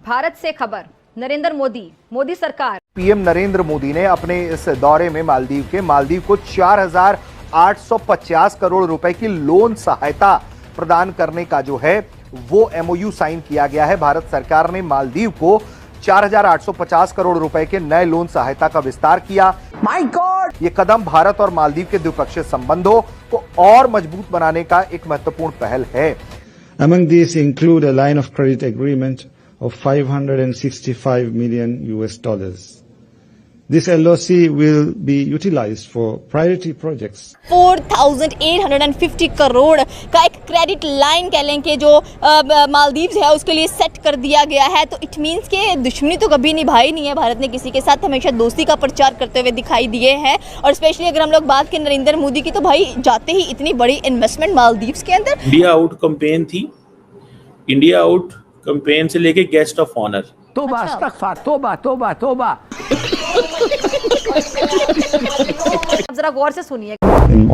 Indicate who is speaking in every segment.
Speaker 1: भारत से खबर। नरेंद्र मोदी सरकार।
Speaker 2: पीएम नरेंद्र मोदी ने अपने इस दौरे में मालदीव को 4,850 करोड़ रुपए की लोन सहायता प्रदान करने का जो है वो एमओयू साइन किया गया है। भारत सरकार ने मालदीव को 4,850 करोड़ रुपए के नए लोन सहायता का विस्तार किया। My God! ये कदम भारत और मालदीव के द्विपक्षीय संबंधों को और मजबूत बनाने का एक महत्वपूर्ण पहल है।
Speaker 3: Among these include a line of credit agreement of $565 million. This LOC will be utilized for priority projects.
Speaker 4: 4,850 crore का एक क्रेडिट लाइन कह लें कि जो मालदीव्स है उसके लिए सेट कर दिया गया है। तो इट मीन्स के दुश्मनी तो कभी निभाई नहीं है भारत ने किसी के साथ, हमेशा दोस्ती का प्रचार करते हुए दिखाई दिए हैं। और स्पेशली अगर हम लोग बात करें नरेंद्र मोदी की, तो भाई जाते ही इतनी बड़ी इन्वेस्टमेंट मालदीव्स के अंदर।
Speaker 5: इंडिया आउट कैंपेन थी, इंडिया आउट कैंपेन से लेके गेस्ट ऑफ ऑनर।
Speaker 6: तोबा इस्तगफार, तोबा तोबा तोबा।
Speaker 1: जरा गौर से सुनिए।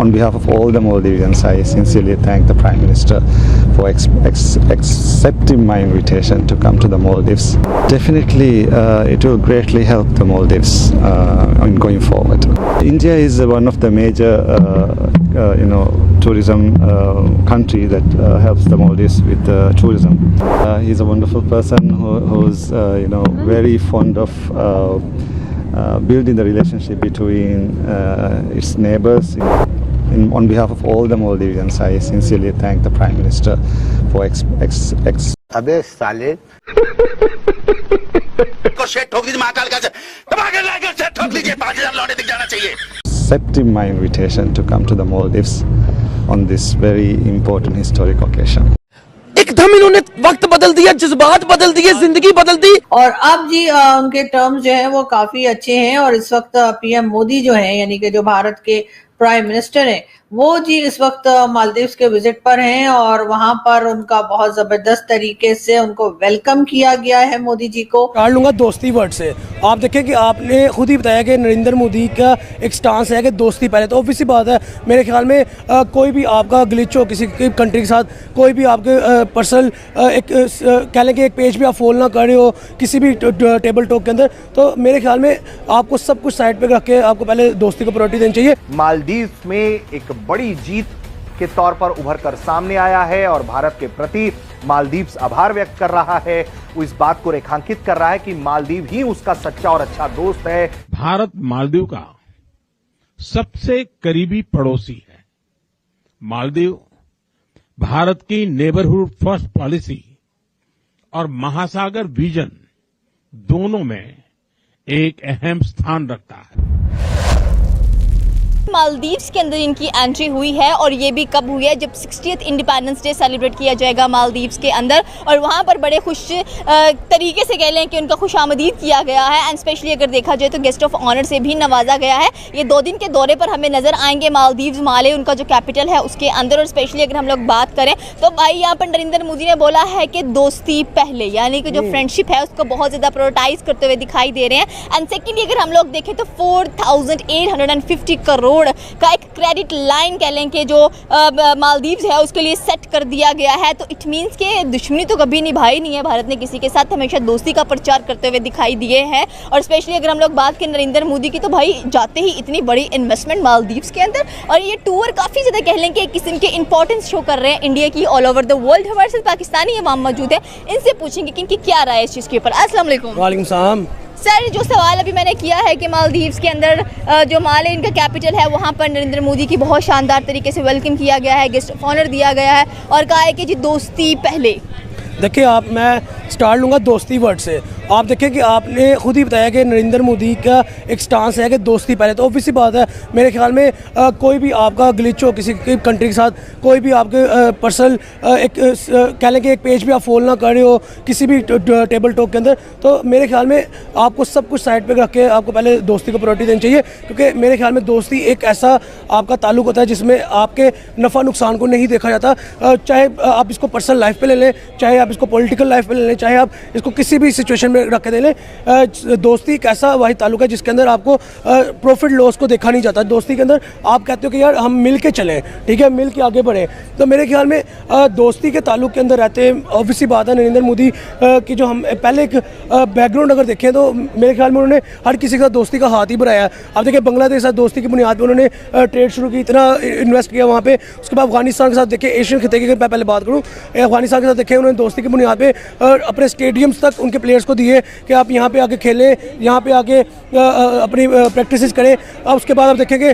Speaker 3: On behalf of all the Maldivians, I sincerely thank the Prime Minister for accepting my invitation to come to the Maldives. Definitely, it will greatly help the Maldives in going forward. India is one of the major, tourism country that helps the Maldives with tourism. He's a wonderful person who's very fond of building the relationship between its neighbors. On behalf of all the Maldivians, I sincerely thank the Prime Minister for
Speaker 7: अबे साले को शेट ठोक दीजिए, महाकाल का दबाकर लाकर शेट ठोक लीजिए, 5,000 लौटे दिख जाना चाहिए।
Speaker 3: Accepting my invitation to come to the Maldives on this very important historic occasion.
Speaker 6: एकदम इन्होंने वक्त बदल दिया, जज्बात बदल दिए, जिंदगी बदल दी।
Speaker 8: और अब जी उनके टर्म्स जो है वो काफी अच्छे हैं। और इस वक्त पीएम मोदी जो है, यानी कि जो भारत के प्राइम मिनिस्टर हैं, वो जी इस वक्त मालदीव्स के विजिट पर हैं और वहां पर उनका बहुत जबरदस्त तरीके से उनको वेलकम किया गया है मोदी जी को।
Speaker 6: काट लूंगा दोस्ती वर्ड से। आप देखें कि आपने खुद ही बताया कि नरेंद्र मोदी का एक स्टांस है कि दोस्ती पहले। तो ऑब्वियसली बात है, मेरे ख्याल में कोई भी आपका ग्लिच हो किसी कंट्री के साथ, कोई भी आपके पर्सनल कह लें कि एक पेज भी आप फॉलो ना कर रहे हो किसी भी टेबल टॉक के अंदर, तो मेरे ख्याल में आपको सब कुछ साइड पे रख के आपको पहले दोस्ती को प्रायोरिटी देनी चाहिए।
Speaker 2: मालदीव में एक बड़ी जीत के तौर पर उभर कर सामने आया है और भारत के प्रति मालदीव्स आभार व्यक्त कर रहा है। वो इस बात को रेखांकित कर रहा है कि मालदीव ही उसका सच्चा और अच्छा दोस्त है।
Speaker 9: भारत मालदीव का सबसे करीबी पड़ोसी है। मालदीव भारत की नेबरहुड फर्स्ट पॉलिसी और महासागर विजन दोनों में एक अहम स्थान रखता है।
Speaker 4: मालदीव्स के अंदर इनकी एंट्री हुई है और ये भी कब हुई है, जब 60th इंडिपेंडेंस डे सेलिब्रेट किया जाएगा मालदीव्स के अंदर। और वहाँ पर बड़े खुश तरीके से कह लें कि उनका खुशामदीद किया गया है। एंड स्पेशली अगर देखा जाए तो गेस्ट ऑफ ऑनर से भी नवाजा गया है। ये 2 दिन के दौरे पर हमें नजर आएंगे मालदीव्स, माले उनका जो कैपिटल है उसके अंदर। और स्पेशली अगर हम लोग बात करें तो भाई यहाँ पर नरेंद्र मोदी ने बोला है कि दोस्ती पहले, यानी कि जो फ्रेंडशिप है उसको बहुत ज़्यादा प्रायोरिटाइज करते हुए दिखाई दे रहे हैं। एंड सेकेंडली अगर हम लोग देखें तो 4,850 करोड़ का एक क्रेडिट लाइन कह लें कि जो मालदीव्स है उसके लिए सेट कर दिया गया है। तो इट मीन्स के दुश्मनी तो कभी निभाई नहीं है भारत ने किसी के साथ, हमेशा दोस्ती का प्रचार करते हुए दिखाई दिए हैं। और स्पेशली अगर हम लोग बात करें नरेंद्र मोदी की, तो भाई जाते ही इतनी बड़ी इन्वेस्टमेंट मालदीव्स के अंदर। और ये टूर काफ़ी ज़्यादा कह लें कि एक किस्म के इंपॉर्टेंस शो कर रहे हैं इंडिया की ऑल ओवर द वर्ल्ड। हमारे साथ पाकिस्तानी अवाम मौजूद है, इनसे पूछेंगे कि इनकी क्या राय है इस चीज़ के ऊपर। अस्सलाम वालेकुम।
Speaker 6: वालेकुम सलाम।
Speaker 4: सर, जो सवाल अभी मैंने किया है कि मालदीव्स के अंदर जो माले इनका कैपिटल है वहाँ पर नरेंद्र मोदी की बहुत शानदार तरीके से वेलकम किया गया है, गेस्ट ऑफ ऑनर दिया गया है और कहा है कि जी दोस्ती पहले।
Speaker 6: देखिए मैं स्टार्ट लूँगा दोस्ती वर्ड से। आप देखें कि आपने खुद ही बताया कि नरेंद्र मोदी का एक स्टांस है कि दोस्ती पहले। तो ऑब्वियसली बात है, मेरे ख्याल में कोई भी आपका ग्लिच हो किसी कंट्री के साथ, कोई भी आपके पर्सनल कह लें कि एक पेज भी आप फॉलो ना कर रहे हो किसी भी टेबल टॉक के अंदर, तो मेरे ख्याल में आपको सब कुछ साइड पे रख के आपको पहले दोस्ती को प्रायोरिटी देनी चाहिए। क्योंकि मेरे ख्याल में दोस्ती एक ऐसा आपका ताल्लुक होता है जिसमें आपके नफ़ा नुकसान को नहीं देखा जाता। चाहे आप इसको पर्सनल लाइफ पे ले लें, चाहे आप इसको पॉलिटिकल लाइफ पे ले लें, चाहे आप इसको किसी भी सिचुएशन में रख के दे लें। दोस्ती एक ऐसा वाहिद ताल्लुक है जिसके अंदर आपको प्रॉफिट लॉस को देखा नहीं जाता। दोस्ती के अंदर आप कहते हो कि यार हम मिल के चलें, ठीक है, मिल के आगे बढ़ें। तो मेरे ख्याल में दोस्ती के ताल्लुक के अंदर रहते हैं, ऑब्वियसली बात है नरेंद्र मोदी की जो हम पहले एक बैकग्राउंड अगर देखें तो मेरे ख्याल में उन्होंने हर किसी के साथ दोस्ती का हाथ ही बढ़ाया। आप देखिए बांग्लादेश के साथ दोस्ती की बुनियाद पर उन्होंने ट्रेड शुरू की, इतना इन्वेस्ट किया वहाँ पे। उसके बाद अफगानिस्तान के साथ देखें, एशियन खिते की मैं पहले बात करूँ, अफगानिस्तान के साथ देखें उन्होंने दोस्ती की बुनियाद पे अपने स्टेडियम्स तक उनके प्लेयर्स को दिए कि आप यहाँ पे आके खेलें, यहाँ पे आके अपनी प्रैक्टिस करें। अब उसके बाद आप देखेंगे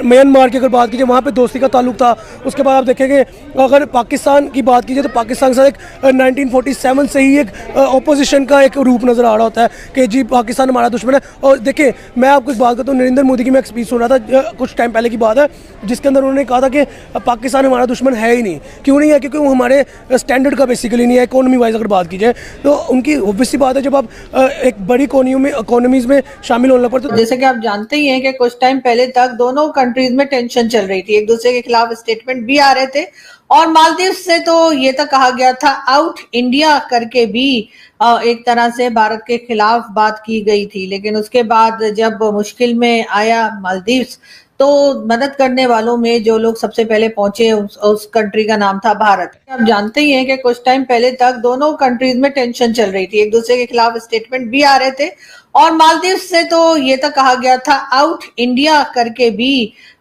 Speaker 6: म्यांमार की अगर बात कीजिए वहाँ पे दोस्ती का ताल्लुक था। उसके बाद आप देखेंगे अगर पाकिस्तान की बात कीजिए तो पाकिस्तान के साथ एक 1947 से ही एक ऑपोजिशन का एक रूप नज़र आ रहा होता है कि जी पाकिस्तान हमारा दुश्मन है। और देखिए मैं आपको एक बात करता हूँ, नरेंद्र मोदी की मैं एक स्पीच सुन रहा था कुछ टाइम पहले की बात है, जिसके अंदर उन्होंने कहा था कि पाकिस्तान हमारा दुश्मन है ही नहीं। क्यों नहीं है? क्योंकि वो हमारे स्टैंडर्ड का बेसिकली नहीं है। इकोनॉमी वाइज अगर बात की जाए तो उनकी ऑब्वियसली बात है, जब आप एक बड़ी इकोनॉमीज में शामिल होने पर, तो
Speaker 8: जैसे कि आप जानते ही हैं कि कुछ टाइम पहले तक दोनों कंट्रीज में टेंशन चल रही थी, एक दूसरे के खिलाफ स्टेटमेंट भी आ रहे थे और मालदीव से तो ये तक कहा गया था आउट इंडिया करके भी एक तरह से भारत के खिलाफ बात की गई थी। लेकिन उसके बाद जब मुश्किल में आया मालदीव्स तो मदद करने वालों में जो लोग सबसे पहले पहुंचे उस कंट्री का नाम था भारत। आप जानते ही हैं कि कुछ टाइम पहले तक दोनों कंट्रीज में टेंशन चल रही थी, एक दूसरे के खिलाफ स्टेटमेंट भी आ रहे थे और मालदीव से तो ये तक कहा गया था आउट इंडिया करके भी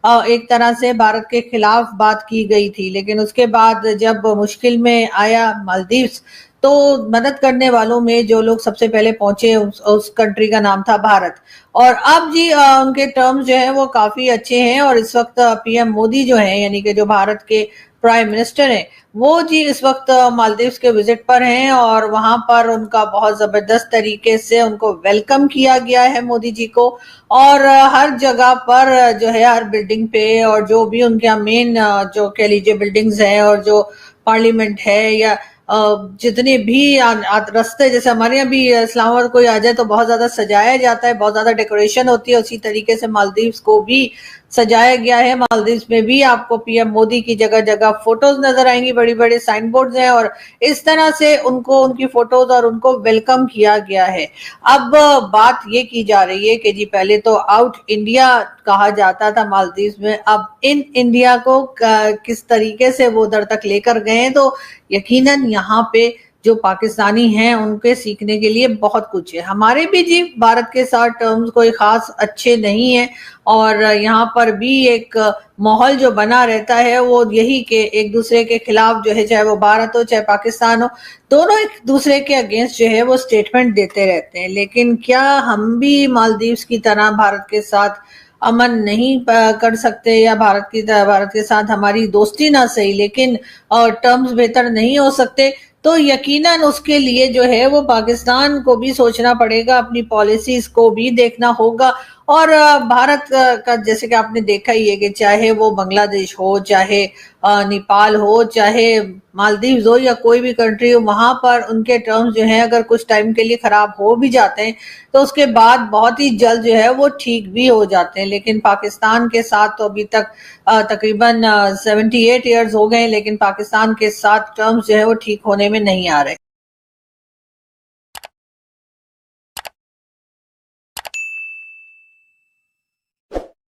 Speaker 8: एक तरह से भारत के खिलाफ बात की गई थी। लेकिन उसके बाद जब मुश्किल में आया मालदीव्स तो मदद करने वालों में जो लोग सबसे पहले पहुंचे उस कंट्री का नाम था भारत। और अब जी उनके टर्म्स जो है वो काफी अच्छे हैं और इस वक्त पीएम मोदी जो है यानी कि जो भारत के प्राइम मिनिस्टर हैं वो जी इस वक्त मालदीव्स के विजिट पर हैं और वहां पर उनका बहुत जबरदस्त तरीके से उनको वेलकम किया गया है मोदी जी को। और हर जगह पर जो है हर बिल्डिंग पे और जो भी उनके यहाँ मेन जो कह लीजिए बिल्डिंग्स हैं और जो पार्लियामेंट है या जितने भी रास्ते, जैसे हमारे यहाँ भी इस्लामाबाद कोई आ जाए तो बहुत ज्यादा सजाया जाता है, बहुत ज्यादा डेकोरेशन होती है, उसी तरीके से मालदीव्स को भी सजाया गया है। मालदीव्स में भी आपको पीएम मोदी की जगह जगह फोटोज नजर आएंगी, बड़ी बड़ी साइन बोर्ड्स हैं और इस तरह से उनको उनकी फोटोज और उनको वेलकम किया गया है। अब बात ये की जा रही है कि जी पहले तो आउट इंडिया कहा जाता था मालदीव्स में, अब इन इंडिया को किस तरीके से वो उधर तक लेकर गए हैं तो यकीनन यहाँ पे जो पाकिस्तानी हैं उनके सीखने के लिए बहुत कुछ है। हमारे भी जी भारत के साथ टर्म्स कोई खास अच्छे नहीं है और यहाँ पर भी एक माहौल जो बना रहता है वो यही कि एक दूसरे के खिलाफ जो है, चाहे वो भारत हो चाहे पाकिस्तान हो, दोनों एक दूसरे के अगेंस्ट जो है वो स्टेटमेंट देते रहते हैं। लेकिन क्या हम भी मालदीव्स की तरह भारत के साथ अमन नहीं कर सकते या भारत के साथ हमारी दोस्ती ना सही लेकिन टर्म्स बेहतर नहीं हो सकते? तो यकीनन उसके लिए जो है वो पाकिस्तान को भी सोचना पड़ेगा, अपनी पॉलिसीज को भी देखना होगा। और भारत का जैसे कि आपने देखा ही है कि चाहे वो बांग्लादेश हो, चाहे नेपाल हो, चाहे मालदीव्स हो या कोई भी कंट्री हो, वहां पर उनके टर्म्स जो हैं अगर कुछ टाइम के लिए खराब हो भी जाते हैं तो उसके बाद बहुत ही जल्द जो है वो ठीक भी हो जाते हैं। लेकिन पाकिस्तान के साथ तो अभी तक तकरीबन 78 ईयर्स हो गए, लेकिन पाकिस्तान के साथ टर्म्स जो है वो ठीक होने में नहीं आ रहे।